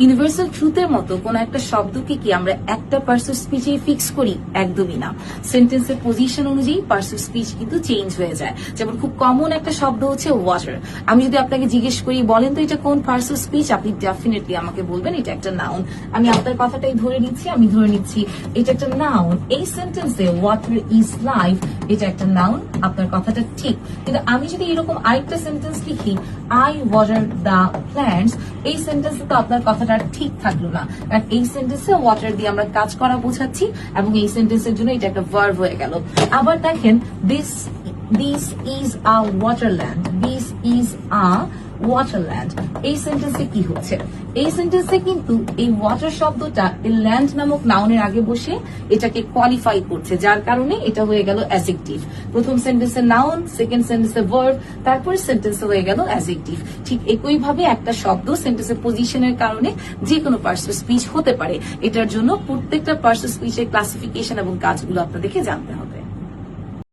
Universal ট্রুথের মতো কোন একটা শব্দকে কি আমরা একটা পার্টস অফ স্পিচে ফিক্স করি? একদমই না। সেন্টেন্সের পজিশন অনুযায়ী পার্টস অফ স্পিচ কিন্তু চেঞ্জ হয়ে যায়। যেমন খুব কমন একটা শব্দ হচ্ছে ওয়াটার। আমি যদি আপনাকে জিজ্ঞেস করি বলেন তো এটা কোন পার্টস অফ স্পিচ, আপনি ডেফিনেটলি আমাকে বলবেন এটা একটা নাউন। আমি আপনার কথাটাই ধরে নিচ্ছি, এটা একটা নাউন। এই সেন্টেন্সে ওয়াটার ইজ লাইফ, এটা একটা নাউন, আপনার কথাটা ঠিক। কিন্তু আমি যদি এরকম আরেকটা সেন্টেন্স লিখি আই ওয়াটার দ্য প্ল্যান্টস, এই সেন্টেন্সে তো আপনার কথাটা ঠিক থাকলো না, কারণ এই সেন্টেন্সে ওয়াটার দিয়ে আমরা কাজ করা বোঝাচ্ছি এবং এই সেন্টেন্সের জন্য এটা একটা ভার্ব হয়ে গেল। আবার দেখেন this is a waterland, this is a waterland, এই সেন্টেন্সে কি হচ্ছে? এই সেন্টেন্সে কিন্তু এই ওয়াটার শব্দটা এই ল্যান্ড নামক নাউনের আগে বসে এটাকে কোয়ালিফাই করছে, যার কারণে এটা হয়ে গেল অ্যাডজেক্টিভ। প্রথম সেন্টেন্সে নাউন, সেকেন্ড সেন্টেন্সে ভার্ব, তারপর সেন্টেন্সে হয়ে গেল অ্যাডজেক্টিভ। ঠিক একইভাবে একটা শব্দ সেন্টেন্সের পজিশনের কারণে যে কোনো পার্টস অফ স্পিচ হতে পারে। এটার জন্য প্রত্যেকটা পার্টস অফ স্পিচের ক্লাসিফিকেশন এবং কাজগুলো আপনাদেরকে জানতে হবে।